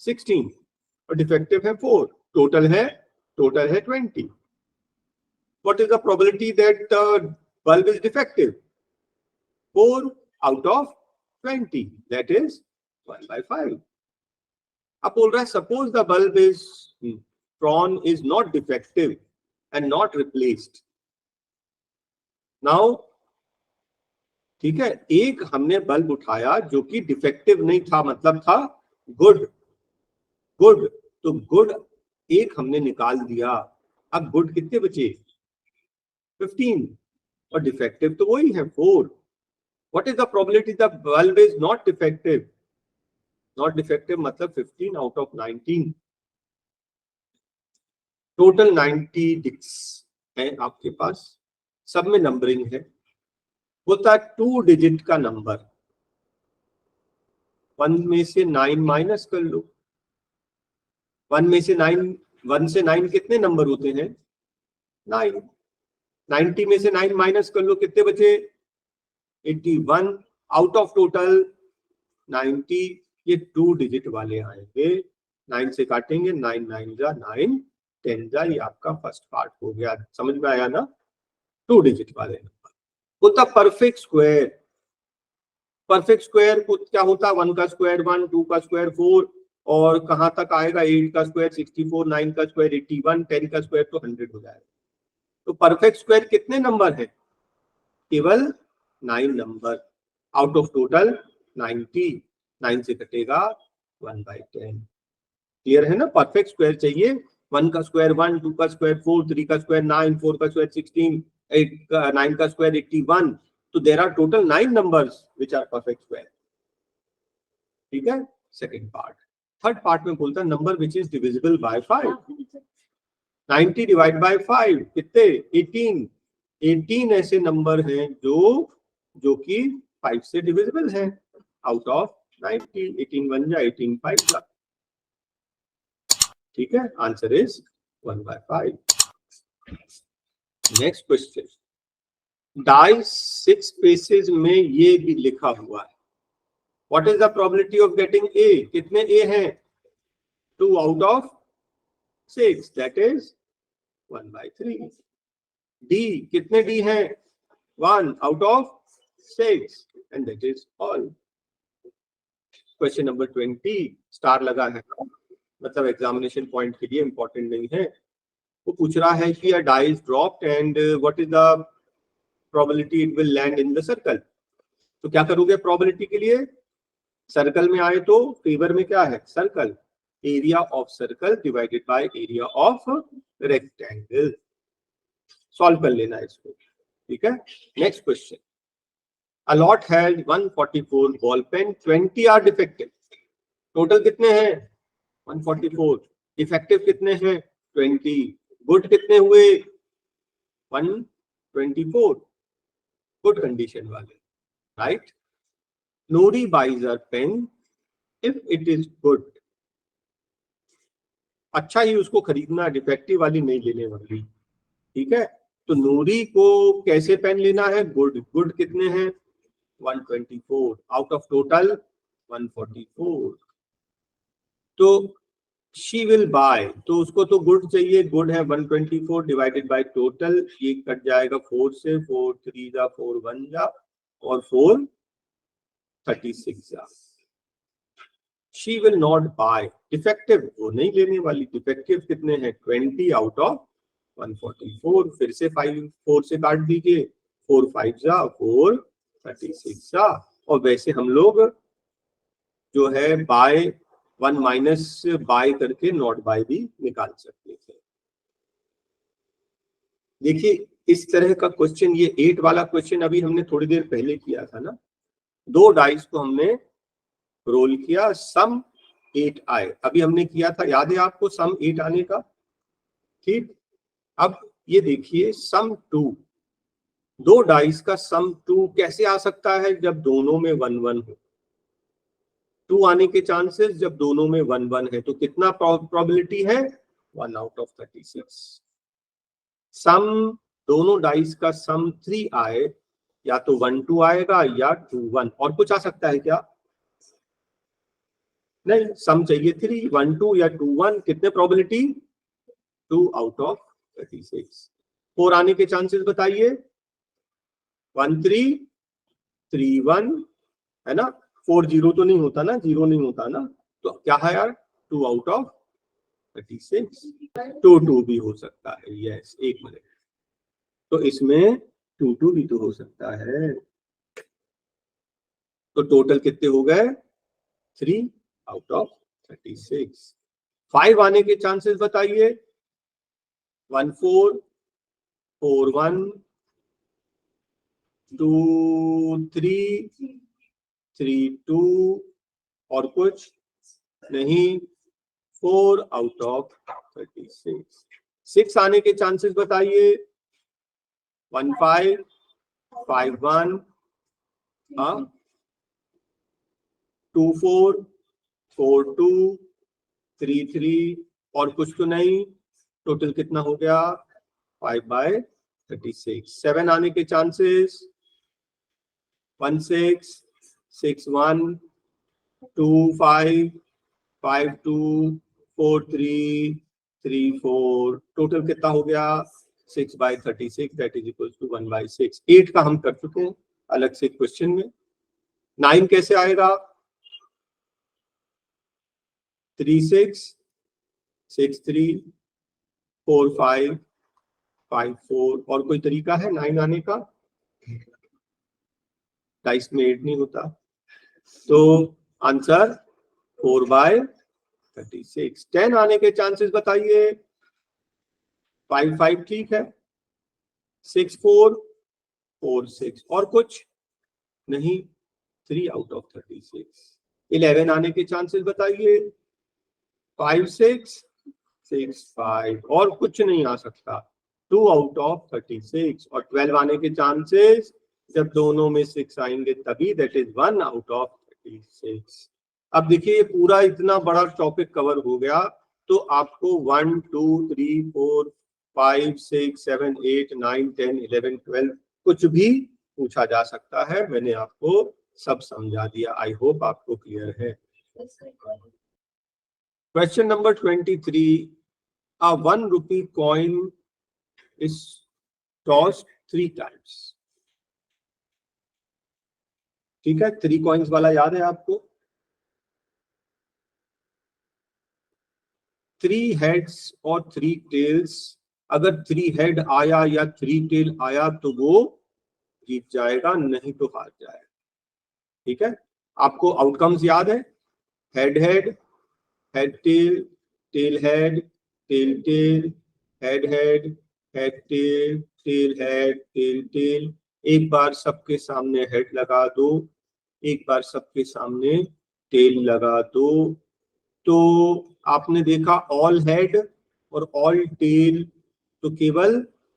16 और डिफेक्टिव है 4. टोटल है 20. What is the probability that the bulb is defective? 4 out of 20, that is 1/5. अब बोल रहा है suppose the bulb is drawn is not defective and not replaced. Now ठीक है, एक हमने बल्ब उठाया जो कि डिफेक्टिव नहीं था, मतलब था गुड. तो गुड एक हमने निकाल दिया, अब गुड कितने बचे? 15 और डिफेक्टिव तो वही है 4. What is the probability the bulb is not defective? Not defective मतलब 15 out of 19. टोटल 90 डिक्स है आपके पास, सब में नंबरिंग है. होता 2 डिजिट का नंबर, 1 में से 9 माइनस कर लो. 1 में से 9, 1 से 9 कितने नंबर होते हैं? 9. 90 में से 9 माइनस कर लो, कितने बचे? 81 आउट ऑफ टोटल 90. ये 2 डिजिट वाले आएंगे, 9 से काटेंगे, 9 9 जा 9, 10 जा, ये आपका फर्स्ट पार्ट हो गया. समझ में आया ना? 2 डिजिट वाले नंबर. होता परफेक्ट स्क्वायर. परफेक्ट स्क्वायर क्या होता? 1 का स्क्वायर 1, 2 का स्क्वायर 4, और कहां तक आएगा? 8 का स्क्वायर 64, 9 का स्क्वायर 81, 10 का स्क्वायर तो 100 हो जाएगा. तो परफेक्ट स्क्वायर कितने नंबर है? केवल 9 नंबर आउट ऑफ टोटल 90. 9 से कटेगा 1/10. क्लियर है ना? परफेक्ट स्क्वायर चाहिए. 1 का स्क्वायर 1, 2 का स्क्वायर 4, 3 का स्क्वायर 9, 4 का स्क्वायर 16, 9 का स्क्वायर 81. तो there are total 9 numbers which are perfect square. ठीक है, सेकंड पार्ट. थर्ड पार्ट में बोलता है number which is divisible by 5. 90 divide by 5 कितने? 18. 18 ऐसे नंबर हैं जो कि 5 से डिविजिबल हैं आउट ऑफ 90. 18 1 जा 18 5 जा. ठीक है, answer is 1/5. Next question. Die 6 spaces में ये भी लिखा हुआ है. What is the probability of getting A? कितने ए हैं? 2 out of 6, that is 1/3. D कितने डी हैं? 1 out of 6 and that is all. Question number 20 star लगा है, मतलब एग्जामिनेशन पॉइंट के लिए इंपॉर्टेंट नहीं है. वो पूछ रहा है कि a die is dropped and what is the probability it will land in the circle. तो क्या करोगे प्रोबेबिलिटी के लिए? सर्कल में आए तो फेवर में क्या है? Circle. Area of circle divided by area of rectangle. Solve कर लेना इसको. ठीक है, next question. A lot has 144 ball pen, 20 are defective. Total कितने हैं? 144. डिफेक्टिव कितने हैं? 20. गुड कितने हुए? 124. गुड कंडीशन वाले, right? Nori buys a pen if it is good. अच्छा ही उसको खरीदना, डिफेक्टिव वाली नहीं लेने वाली. ठीक है, तो नूरी को कैसे पेन लेना है? गुड. गुड कितने हैं? 124 आउट ऑफ टोटल 144। तो शी विल बाय, तो उसको तो गुड चाहिए, गुड है 124 डिवाइडेड बाय टोटल, ये कट जाएगा 4 से, 4 3 जा 4 1 जा और 4 36 जा। She will not buy, defective वो नहीं लेने वाली, डिफेक्टिव कितने हैं 20 आउट ऑफ 144। फिर से 5 4 से काट दीजिए, 4 5 जा 4 36 जा। और वैसे हम लोग जो है बाय 1 माइनस बाय करके नॉट बाय भी निकाल सकते थे। देखिए इस तरह का क्वेश्चन, ये 8 वाला क्वेश्चन अभी हमने थोड़ी देर पहले किया था ना, 2 डाइस को हमने रोल किया, सम 8 आए, अभी हमने किया था, याद है आपको सम 8 आने का, ठीक। अब ये देखिए सम 2, 2 डाइस का सम 2 कैसे आ सकता है जब दोनों में 1 1 हो, 2 आने के चांसेस जब दोनों में 1 1 है, तो कितना प्रोबेबिलिटी है 1 आउट ऑफ 36। सम दोनों डाइस का सम 3 आए, या तो 1 2 आएगा या 2 1, और कुछ आ सकता है क्या, नहीं, सम चाहिए 3 1 2 या 2 1, कितने प्रोबेबिलिटी 2 आउट ऑफ 36। 4 आने के चांसेस बताइए 1 3 3 1, है ना, 4 0 तो नहीं होता ना, 0 नहीं होता ना, तो क्या है यार 2 आउट ऑफ 36। 2 2 भी हो सकता है, यस, एक मिनट, तो इसमें 2 2 भी तो हो सकता है। तो टोटल कितने हो गए 3 आउट ऑफ 36। 5 आने के चांसेस बताइए 1 4 4 1 2 3 3 2, और कुछ नहीं, 4 आउट ऑफ 36। 6 आने के चांसेस बताइए 1 5 5 1 2 4 4 2 3 3, और कुछ तो नहीं, टोटल कितना हो गया 5 बाय 36। 7 आने के चांसेस 1 6 6 1 2 5 5 2 4 3 3 4, टोटल कितना हो गया 6 by 36, that is equal to 1 by 6। 8 का हम कर चुके हैं अलग से क्वेश्चन में। 9 कैसे आएगा 3 6 6 3 4 5 5 4, और कोई तरीका है 9 आने का, डाइस में 8 नहीं होता, तो आंसर 4 बाय 36। 10 आने के चांसेस बताइए 5 5, ठीक है, 6 4 4 6, और कुछ नहीं, 3 आउट ऑफ 36। 11 आने के चांसेस बताइए 5 6 6 5, और कुछ नहीं आ सकता, 2 आउट ऑफ 36। और 12 आने के चांसेस जब दोनों में 6 आएंगे तभी, दैट इज 1 आउट ऑफ 36। अब देखिए ये पूरा इतना बड़ा टॉपिक कवर हो गया, तो आपको 1 2 3 4 5 6 7 8 9 10 11 12 कुछ भी पूछा जा सकता है, मैंने आपको सब समझा दिया, आई होप आपको क्लियर है। Question number 23, a 1 rupee coin is tossed 3 times। ठीक है, 3 कॉइन्स वाला याद है आपको, 3 हेड्स और 3 टेल्स, अगर 3 हेड आया या 3 टेल आया तो वो जीत जाएगा, नहीं तो हार जाएगा। ठीक है, आपको आउटकम्स याद है, head head, head tail, tail head, tail tail, head head, head tail, tail head, tail tail. एक बार सबके सामने हेड लगा दो, एक बार सबके सामने टेल लगा दो, तो आपने देखा ऑल हेड और ऑल टेल तो केवल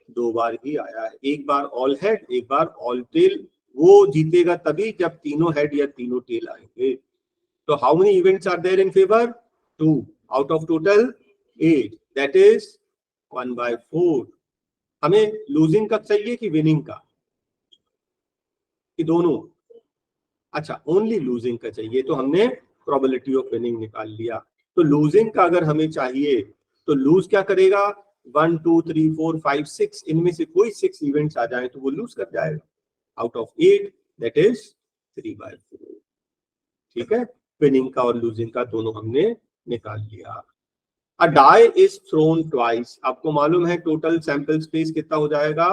2 बार ही आया है, एक बार ऑल हेड एक बार ऑल टेल, वो जीतेगा तभी जब तीनों हेड या तीनों टेल आएंगे। तो how many events are there in favour 2 out of total 8, that is 1 by 4। हमें लूजिंग का चाहिए कि विनिंग का, कि दोनों, अच्छा, ओनली लूजिंग का चाहिए, तो हमने प्रोबेबिलिटी ऑफ विनिंग निकाल लिया। तो लूजिंग का अगर हमें चाहिए तो लूज क्या करेगा, 1 2 3 4 5 6, इनमें से कोई 6 इवेंट्स आ जाए तो वो लूज कर जाएगा। Out of 8 that is 3/4। ठीक है, विनिंग का और लूजिंग का दोनों हमने निकाल लिया। अ डाई इज थ्रोन ट्वाइस, आपको मालूम है टोटल सैंपल स्पेस कितना हो जाएगा,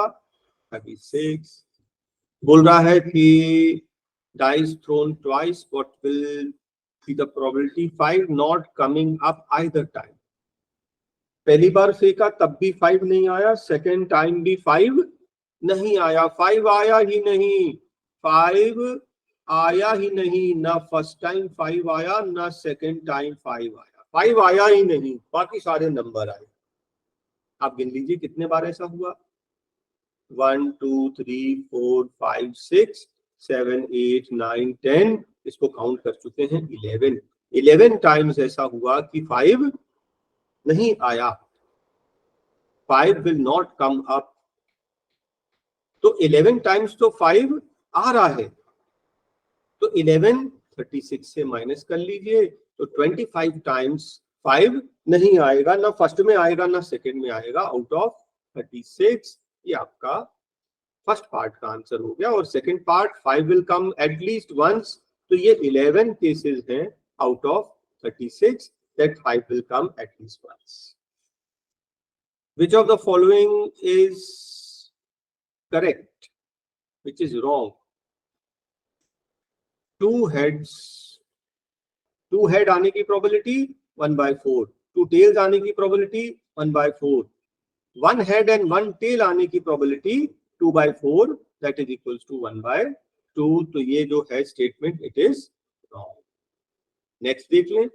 36। बोल रहा है कि die is thrown twice, what will be the probability 5 not coming up either time? पहली बार फेंका तब भी 5 नहीं आया, सेकेंड टाइम भी 5 नहीं आया, 5 आया ही नहीं, 5 आया ही नहीं, ना फर्स्ट टाइम 5 आया ना सेकेंड टाइम 5 आया, 5 आया ही नहीं, बाकी सारे नंबर आए। आप गिन लीजिए कितने बार ऐसा हुआ, 1 2 3 4 5 6 7 8 9 10, इसको काउंट कर चुके हैं 11 टाइम्स ऐसा हुआ कि 5 नहीं आया, 5 विल नॉट कम अप। तो 11 टाइम्स तो 5 आ रहा है, तो 11 36 से माइनस कर लीजिए, तो 25 टाइम्स 5 नहीं आएगा, ना फर्स्ट में आएगा ना सेकेंड में आएगा, आउट ऑफ 36। ये आपका फर्स्ट पार्ट का आंसर हो गया। और second part 5 will come at least once, तो ये 11 केसेस हैं out of 36 that 5 will come at least once. Which of the following is correct? Which is wrong? Two head आने की probability 1/4, two tails आने की probability 1/4, one head and one tail आने की probability 2/4, that is equals to 1/2। तो ये जो है statement it is wrong. Next देख लें,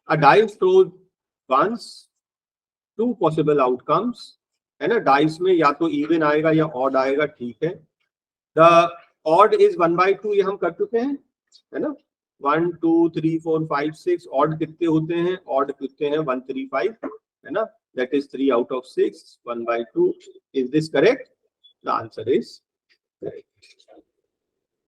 a dice throws once, two possible outcomes, है ना, डाइस में या तो इवन आएगा या ऑड आएगा, ठीक है। द ऑड इज 1/2, ये हम कर चुके हैं, है ना, 1 2 3 4 5 6, ऑड कितने होते हैं, ऑड कितने हैं 1 3 5, है ना, that is 3 out of 6, 1/2। Is this correct? The answer is correct।